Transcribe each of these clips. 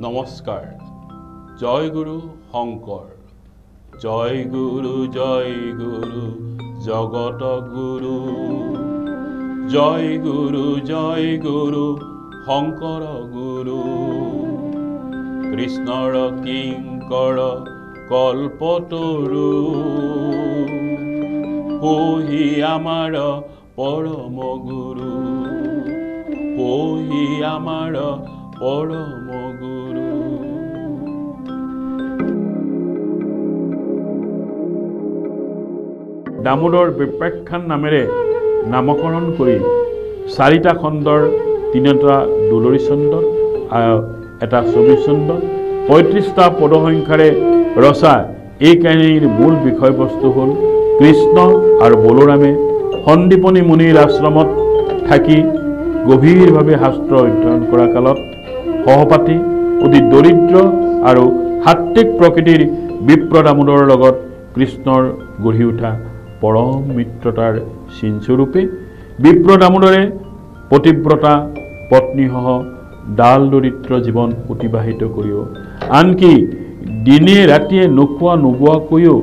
নমস্কাৰ। জয় গুৰু শংকৰ, জয় গুৰু জগত গুৰু, জয় গুৰু শংকৰ গুৰু, কৃষ্ণৰ কিংকৰ কল্পতৰু, পহি আমাৰ পৰম গুৰু, পহি আমাৰ পৰম গুৰু। দামোদৰ বিপ্ৰাখ্যান নামেৰে নামকৰণ কৰি 4টা খণ্ডৰ 3টা দুলৰী ছন্দ, এটা ছবি ছন্দ, 35টা পদসংখ্যাৰে ৰচা এই কাহিনীৰ মূল বিষয়বস্তু হ'ল কৃষ্ণ আৰু বলোৰামে সন্দীপনী মুনিৰ আশ্ৰমত থাকি গভীৰভাৱে শাস্ত্ৰ অধ্যয়ন কৰা কালত সহপাঠী অতি দৰিদ্ৰ আৰু সাত্বিক প্ৰকৃতিৰ বিপ্ৰ দামোদৰৰ লগত কৃষ্ণৰ গঢ়ি উঠা পৰম মিত্ৰতাৰ চিনস্বৰূপে বিপ্ৰ দামোদৰে পতিব্ৰতা পত্নীসহ ডাল দৰিদ্ৰ জীৱন অতিবাহিত কৰিও, আনকি দিনে ৰাতিয়ে নোখোৱা নোবোৱাকৈও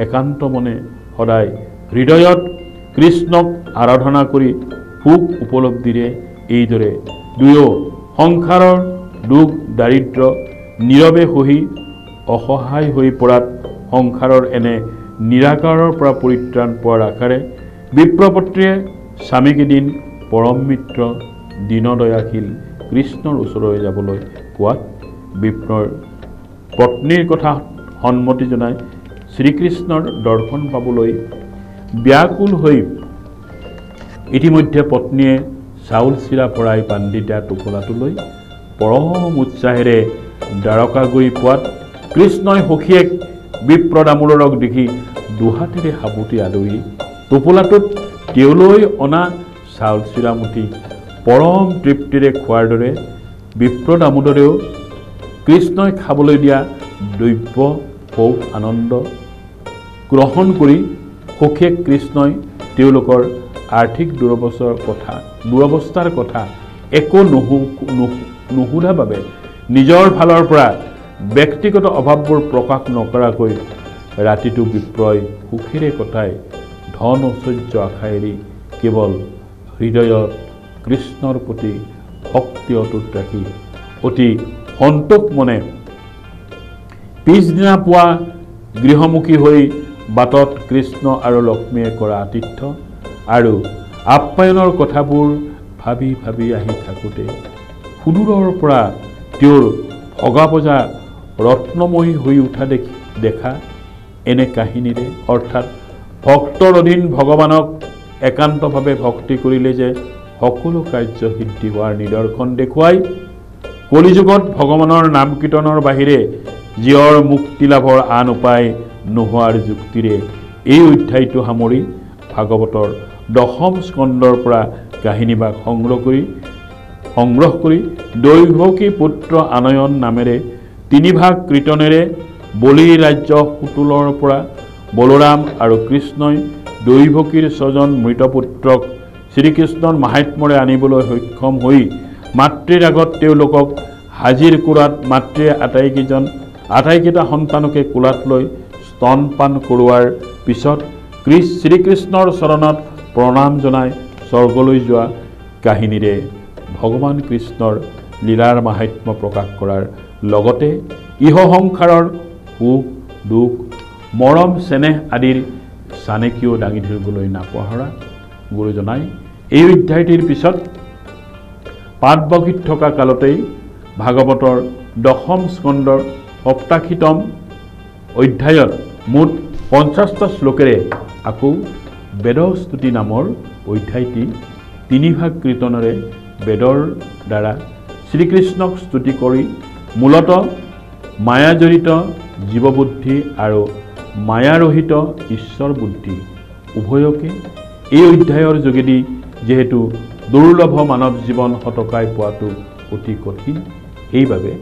একান্ত মনে সদায় হৃদয়ত কৃষ্ণক আৰাধনা কৰি সুখ উপলব্ধিৰে এইদৰে দুয়ো সংসাৰৰ দুখ দাৰিদ্ৰ নীৰৱে সহি অসহায় হৈ পৰাত সংসাৰৰ এনে নিৰাকাৰৰ পৰা পৰিত্ৰাণ পোৱাৰ আশাৰে বিপ্ৰপত্ৰীয়ে স্বামীক এদিন পৰম মিত্ৰ দীনদয়াশীল কৃষ্ণৰ ওচৰলৈ যাবলৈ কোৱাত বিপ্ৰৰ পত্নীৰ কথা সন্মতি জনাই শ্ৰীকৃষ্ণৰ দৰ্শন পাবলৈ ব্যাকুল হৈ ইতিমধ্যে পত্নীয়ে চাউল চিৰা ভৰাই বান্ধি দিয়া টোপোলাটোলৈ পৰম উৎসাহেৰে দ্বাৰকা গৈ পোৱাত কৃষ্ণই সখীয়েক বিপ্ৰ দামোদৰক দেখি দুহাতেৰে সাবুতি আদৰি টোপোলাটোত তেওঁলৈ অনা চাউল চিৰা মুঠি পৰম তৃপ্তিৰে খোৱাৰ দৰে বিপ্ৰ দামোদৰেও কৃষ্ণই খাবলৈ দিয়া দ্ৰব্য ভোগ আনন্দ গ্ৰহণ কৰি সখীয়েক কৃষ্ণই তেওঁলোকৰ আৰ্থিক দুৰৱস্থাৰ কথা একো নুসুধা বাবে নিজৰ ফালৰ পৰা ব্যক্তিগত অভাৱবোৰ প্ৰকাশ নকৰাকৈ ৰাতিটো বিপ্ৰই সুখেৰে কটাই ধন ঐশ্বৰ্য আশা এৰি কেৱল হৃদয়ত কৃষ্ণৰ প্ৰতি ভক্তি অটুট ৰাখি অতি সন্তোষ মনে পিছদিনা পুৱা গৃহমুখী হৈ বাটত কৃষ্ণ আৰু লক্ষ্মীয়ে কৰা আতিথ্য আৰু আপ্যায়নৰ কথাবোৰ ভাবি ভাবি আহি থাকোঁতে সুদূৰৰ পৰা তেওঁৰ ভগা বজা ৰত্নময়ী হৈ উঠা দেখা এনে কাহিনীৰে, অৰ্থাৎ ভক্তৰ অধীন ভগৱানক একান্তভাৱে ভক্তি কৰিলে যে সকলো কাৰ্য সিদ্ধি হোৱাৰ নিদৰ্শন দেখুৱাই কলিযুগত ভগৱানৰ নাম কীৰ্তনৰ বাহিৰে জীয়ৰ মুক্তি লাভৰ আন উপায় নোহোৱাৰ যুক্তিৰে এই অধ্যায়টো সামৰি ভাগৱতৰ 10ম স্কন্ধৰ পৰা কাহিনীভাগ সংগ্ৰহ কৰি দৈভকী পুত্ৰ আনয়ন নামেৰে 3 ভাগ কীৰ্তনেৰে বলিৰ ৰাজ্য সুতুলৰ পৰা বলোৰাম আৰু কৃষ্ণই দৈভকীৰ 6জন মৃতপুত্ৰক শ্ৰীকৃষ্ণৰ মাহাত্ম্যৰে আনিবলৈ সক্ষম হৈ মাতৃৰ আগত তেওঁলোকক হাজিৰ কৰাত মাতৃয়ে আটাইকেইটা সন্তানকে কোলাত লৈ স্তনপান কৰোৱাৰ পিছত শ্ৰীকৃষ্ণৰ চৰণত প্ৰণাম জনাই স্বৰ্গলৈ যোৱা কাহিনীৰে ভগৱান কৃষ্ণৰ লীলাৰ মাহাত্ম্য প্ৰকাশ কৰাৰ লগতে ইহ সংসাৰৰ সুখ দুখ মৰম চেনেহ আদিৰ চানেকিও দাঙি ধৰিবলৈ নাপাহৰা গুৰুজনাই এই অধ্যায়টিৰ পিছত পাঠ বগীত থকা কালতেই ভাগৱতৰ 10ম স্কন্ধৰ 87তম অধ্যায়ত মুঠ 50টা শ্লোকেৰে আকৌ বেদস্তুতি নামৰ অধ্যায়টি 3 ভাগ কীৰ্তনেৰে বেদৰ দ্বাৰা শ্ৰীকৃষ্ণক স্তুতি কৰি মূলতঃ মায়াজড়িত জীৱবুদ্ধি আৰু মায়াৰহিত ঈশ্বৰ বুদ্ধি উভয়কে এই অধ্যায়ৰ যোগেদি যেহেতু দুৰ্লভ মানৱ জীৱন হতকাই পোৱাটো অতি কঠিন, সেইবাবে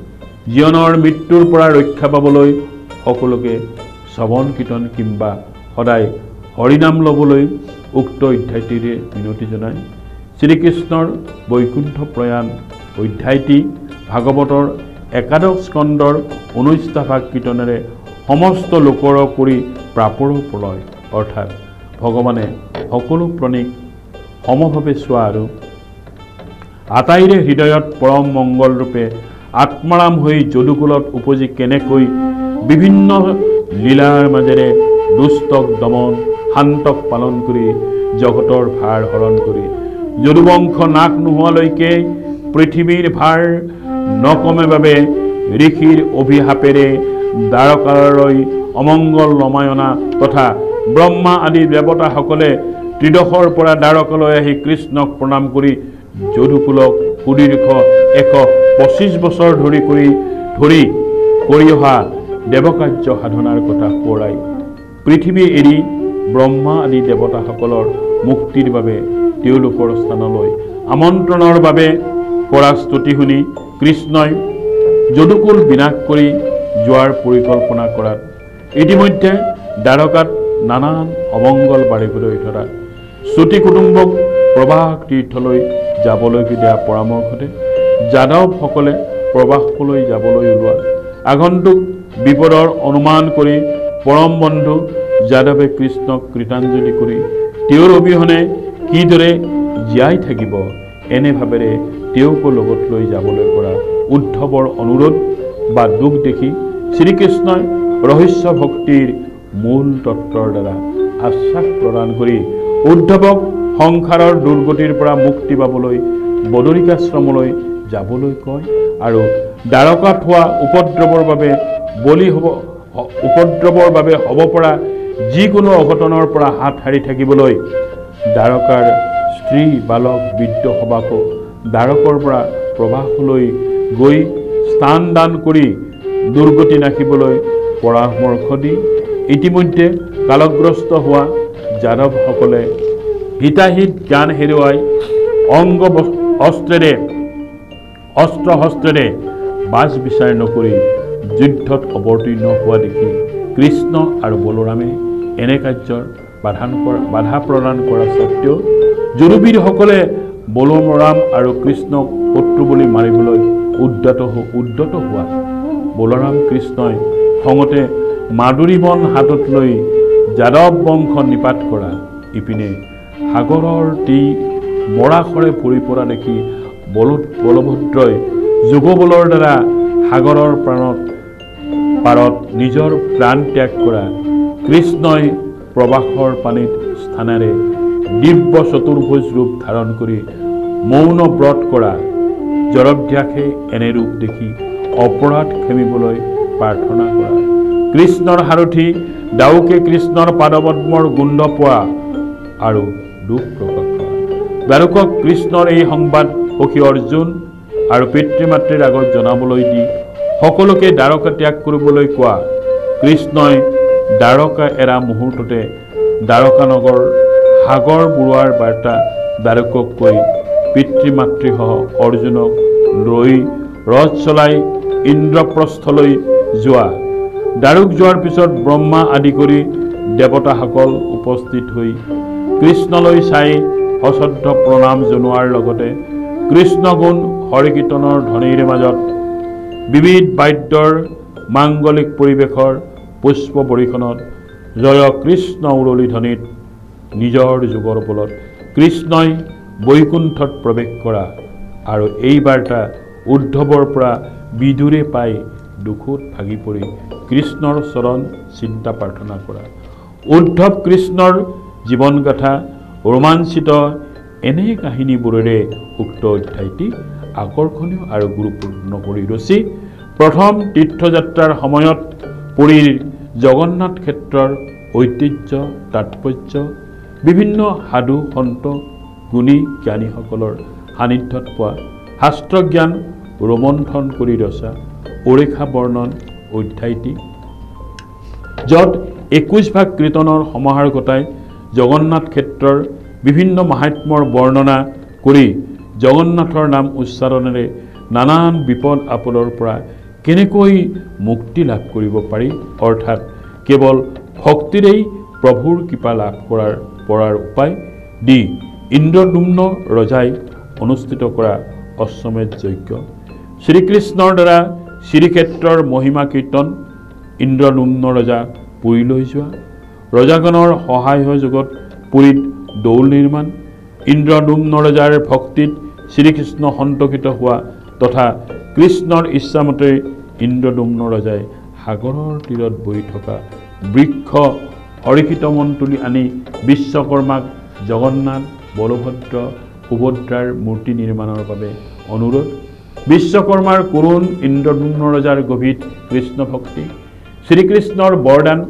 জীৱনৰ মৃত্যুৰ পৰা ৰক্ষা পাবলৈ সকলোকে শ্ৰৱণ কীৰ্তন কিংবা সদায় হৰিনাম ল'বলৈ উক্ত অধ্যায়টিৰে মিনতি জনাই শ্ৰীকৃষ্ণৰ বৈকুণ্ঠ প্ৰয়াণ অধ্যায়টি ভাগৱতৰ একাদশ স্কন্ধৰ 19টা ভাগ কীৰ্তনেৰে সমস্ত লোকৰ কৰি প্ৰাপৰ প্ৰলয় অৰ্থাৎ ভগৱানে সকলো প্ৰাণীক সমভাৱে চোৱা আৰু আটাইৰে হৃদয়ত পৰম মংগল ৰূপে আত্মাৰাম হৈ যদুকুলত উপজি কেনেকৈ বিভিন্ন লীলাৰ মাজেৰে দুষ্টক দমন শান্তক পালন কৰি জগতৰ ভাৰ হৰণ কৰি যদুবংশ নাশ নোহোৱালৈকে পৃথিৱীৰ ভাৰ নকমে বাবে ঋষিৰ অভিশাপেৰে দ্বাৰকালৈ অমংগল নমায়না তথা ব্ৰহ্মা আদি দেৱতাসকলে ত্ৰিদশৰ পৰা দ্বাৰকালৈ আহি কৃষ্ণক প্ৰণাম কৰি যদুকুলক সুদীৰ্ঘ 125 বছৰ ধৰি কৰি অহা দেৱকাৰ্য সাধনাৰ কথা সোঁৱৰাই পৃথিৱী এৰি ব্ৰহ্মা আদি দেৱতাসকলৰ মুক্তিৰ বাবে তেওঁলোকৰ স্থানলৈ আমন্ত্ৰণৰ বাবে কৰা স্তুতি শুনি কৃষ্ণই যদুকুল বিনাশ কৰি যোৱাৰ পৰিকল্পনা কৰাত ইতিমধ্যে দ্বাৰকাত নানান অমংগল বাঢ়িবলৈ ধৰা শ্ৰুতি কুটুম্বক প্ৰবাহ তীৰ্থলৈ যাবলৈ দিয়া পৰামৰ্শতে যাদৱসকলে প্ৰবাসলৈ যাবলৈ ওলোৱা আগন্তুক বিপদৰ অনুমান কৰি পৰম বন্ধু যাদৱে কৃষ্ণক কৃতাঞ্জলি কৰি তেওঁৰ অবিহনে কিদৰে জীয়াই থাকিব এনে ভাবেৰে তেওঁকো লগত লৈ যাবলৈ কৰা উদ্ধৱৰ অনুৰোধ বা দুখ দেখি শ্ৰীকৃষ্ণই ৰহস্য ভক্তিৰ মূল তত্ত্বৰ দ্বাৰা আশ্বাস প্ৰদান কৰি উদ্ধৱক সংসাৰৰ দুৰ্গতিৰ পৰা মুক্তি পাবলৈ বদৰিকাশ্ৰমলৈ যাবলৈ কয় আৰু দ্বাৰকাত হোৱা উপদ্ৰৱৰ বাবে হ'ব পৰা যিকোনো অঘটনৰ পৰা হাত সাৰি থাকিবলৈ দ্বাৰকাৰ স্ত্ৰী বালক বৃদ্ধ সবাকো দ্বাৰকৰ পৰা প্ৰবাসলৈ গৈ স্থান দান কৰি দুৰ্গতি নাশিবলৈ পৰামৰ্শ দি ইতিমধ্যে কালগ্ৰস্ত হোৱা যাদৱসকলে হিতাহিত জ্ঞান হেৰুৱাই অস্ত্ৰ শস্ত্ৰেৰে বাজ বিচাৰ নকৰি যুদ্ধত অৱতীৰ্ণ হোৱা দেখি কৃষ্ণ আৰু বলোৰামে এনে কাৰ্যৰ বাধা প্ৰদান কৰা স্বত্তেও যদুবীৰসকলে বলোৰাম আৰু কৃষ্ণক শত্ৰু বুলি মাৰিবলৈ উদ্যত হোৱা বলোৰাম কৃষ্ণই খঙতে মাদুৰী বন হাতত লৈ যাদৱ বংশ নিপাত কৰা ইপিনে সাগৰৰ মৰাশৰে ভৰি পৰা দেখি বলভদ্ৰই যোগবলৰ দ্বাৰা সাগৰৰ পাৰত নিজৰ প্ৰাণ ত্যাগ কৰা কৃষ্ণই প্ৰবাসৰ পানীত স্থানেৰে দিব্য চতুৰ্ভুজ ৰূপ ধাৰণ কৰি মৌন ব্ৰত কৰা জৰধ্যাসে এনে ৰূপ দেখি অপৰাধ ক্ষমিবলৈ প্ৰাৰ্থনা কৰা কৃষ্ণৰ সাৰথি ডাউকে কৃষ্ণৰ পাদপদ্মৰ গোন্ধ পোৱা আৰু দুখ প্ৰকাশ কৰা দ্বাৰকক কৃষ্ণৰ এই সংবাদ সখী অৰ্জুন আৰু পিতৃ মাতৃৰ আগত জনাবলৈ দি সকলোকে দ্বাৰকা ত্যাগ কৰিবলৈ কোৱা কৃষ্ণই দ্বাৰকা এৰা মুহূৰ্ততে দ্বাৰকা নগৰ সাগৰ বুৰুৱাৰ বাৰ্তা দ্বাৰকক কৈ পিতৃ মাতৃসহ অৰ্জুনক লৈ ৰথ চলাই ইন্দ্ৰপ্ৰস্থলৈ যোৱা দ্বাৰক যোৱাৰ পিছত ব্ৰহ্মা আদি কৰি দেৱতাসকল উপস্থিত হৈ কৃষ্ণলৈ চাই সশ্ৰদ্ধ প্ৰণাম জনোৱাৰ লগতে কৃষ্ণ গুণ হৰিকীৰ্তনৰ ধ্বনিৰ মাজত বিবিধ বাদ্যৰ মাংগলিক পৰিৱেশৰ পুষ্প বৰিখনত জয় কৃষ্ণ উৰলি ধ্বনিত নিজৰ যুগৰ বলত কৃষ্ণই বৈকুণ্ঠত প্ৰৱেশ কৰা আৰু এই বাৰ্তা উদ্ধৱৰ পৰা বিদুৰে পাই দুখত ভাগি পৰি কৃষ্ণৰ চৰণ চিন্তা প্ৰাৰ্থনা কৰা উদ্ধৱ কৃষ্ণৰ জীৱনগাথা ৰোমাঞ্চিত এনে কাহিনীবোৰেৰে উক্ত অধ্যায়টি আকৰ্ষণীয় আৰু গুৰুত্বপূৰ্ণ কৰি ৰচি প্ৰথম তীৰ্থযাত্ৰাৰ সময়ত পুৰীৰ জগন্নাথ ক্ষেত্ৰৰ ঐতিহ্য তাৎপৰ্য বিভিন্ন সাধু সন্ত গুণী জ্ঞানীসকলৰ সান্নিধ্যত পোৱা শাস্ত্ৰজ্ঞান ৰোমন্থন কৰি ৰচা অৰেখা বৰ্ণন অধ্যায়টি য'ত 21 ভাগ কীৰ্তনৰ সমাহাৰ ঘটাই জগন্নাথ ক্ষেত্ৰৰ বিভিন্ন মাহাত্ম্যৰ বৰ্ণনা কৰি জগন্নাথৰ নাম উচ্চাৰণেৰে নানান বিপদ আপদৰ পৰা কেনেকৈ মুক্তি লাভ কৰিব পাৰি অৰ্থাৎ কেৱল ভক্তিৰেই প্ৰভুৰ কৃপা লাভ কৰাৰ উপায় দি ইন্দ্ৰদুম্ন ৰজাই অনুষ্ঠিত কৰা অশ্বমেধ যজ্ঞ শ্ৰীকৃষ্ণৰ দ্বাৰা শ্ৰীক্ষেত্ৰৰ মহিমা কীৰ্তন, ইন্দ্ৰদুম্ন ৰজা পুৰীলৈ যোৱা, ৰজাগণৰ সহায় সহযোগত পুৰীত দৌল নিৰ্মাণ, ইন্দ্ৰদুম্ন ৰজাৰ ভক্তিত শ্ৰীকৃষ্ণ সন্তোষিত হোৱা তথা কৃষ্ণৰ ইচ্ছামতে ইন্দ্ৰদুম্ন ৰজাই সাগৰৰ তীৰত বহি থকা বৃক্ষ হৰিকিতমন তুলি আনি বিশ্বকৰ্মাক জগন্নাথ, বলভদ্ৰ, সুভদ্ৰাৰ মূৰ্তি নিৰ্মাণৰ বাবে অনুৰোধ, বিশ্বকৰ্মাৰ কৰুণ, ইন্দ্ৰদুম্ন ৰজাৰ গভীৰ কৃষ্ণ ভক্তি, শ্ৰীকৃষ্ণৰ বৰদান,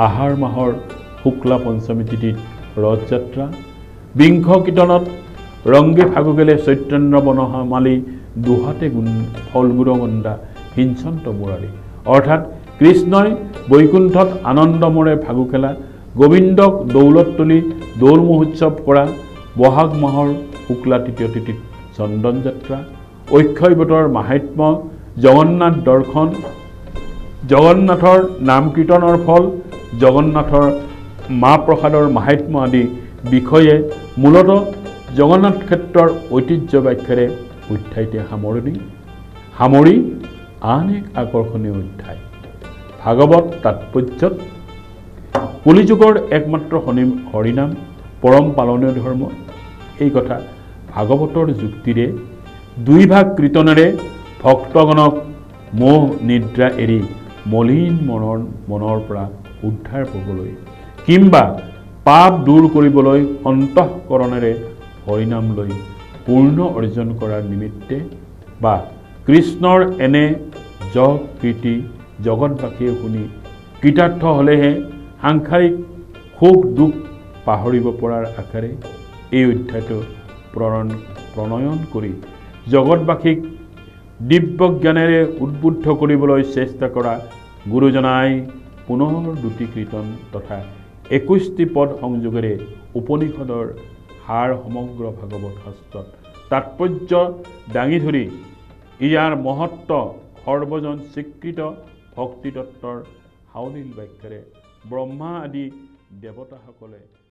আহাৰ মাহৰ শুক্লা পঞ্চমী তিথিত ৰথযাত্ৰা, বিংশ কীৰ্তনত ৰংগে ফাগুগেলে চৈতন্য বনমালী দুহাতে ফলগুৰু গণ্ডা হিঞ্চন্ত মুৰাৰী, অৰ্থাৎ কৃষ্ণই বৈকুণ্ঠত আনন্দমৰে ফাগু খেলা, গোবিন্দক দৌলত তুলি দৌল মহোৎসৱ কৰা, বহাগ মাহৰ শুক্লা তৃতীয় তিথিত চন্দন যাত্ৰা, অক্ষয়বটৰ মাহাত্ম্য, জগন্নাথ দৰ্শন, জগন্নাথৰ নাম কীৰ্তনৰ ফল, জগন্নাথৰ মা প্ৰসাদৰ মাহাত্ম্য আদি বিষয়ে মূলতঃ জগন্নাথ ক্ষেত্ৰৰ ঐতিহ্য ব্যাখ্যাৰে অধ্যায়টি সামৰি আন এক আকৰ্ষণীয় অধ্যায় ভাগৱত তাৎপৰ্যত কলিযুগৰ একমাত্ৰ হৰিনাম পৰম পালনীয় ধৰ্ম, এই কথা ভাগৱতৰ যুক্তিৰে দুই ভাগ কীৰ্তনেৰে ভক্তগণক মোহ নিদ্ৰা এৰি মলিন মনৰ পৰা উদ্ধাৰ পাবলৈ কিংবা পাপ দূৰ কৰিবলৈ অন্তঃকৰণেৰে হৰিনাম লৈ পূৰ্ণ অৰ্জন কৰাৰ নিমিত্তে বা কৃষ্ণৰ এনে যশ কীৰ্তি জগতবাসীয়ে শুনি কৃতাৰ্থ হ'লেহে সাংসাৰিক সুখ দুখ পাহৰিব পৰাৰ আশাৰে এই অধ্যায়টো প্ৰণয়ন কৰি জগতবাসীক দিব্য জ্ঞানেৰে উদ্বুদ্ধ কৰিবলৈ চেষ্টা কৰা গুৰুজনাই পুনৰ দুটি কীৰ্তন তথা 21টি পদ সংযোগেৰে উপনিষদৰ সাৰ সমগ্ৰ ভাগৱত শাস্ত্ৰত তাৎপৰ্য দাঙি ধৰি ইয়াৰ মহত্ব সৰ্বজন স্বীকৃত ভক্তিতত্বৰ সাৱলীল ব্যাখ্যাৰে ব্ৰহ্মা আদি দেৱতাসকলে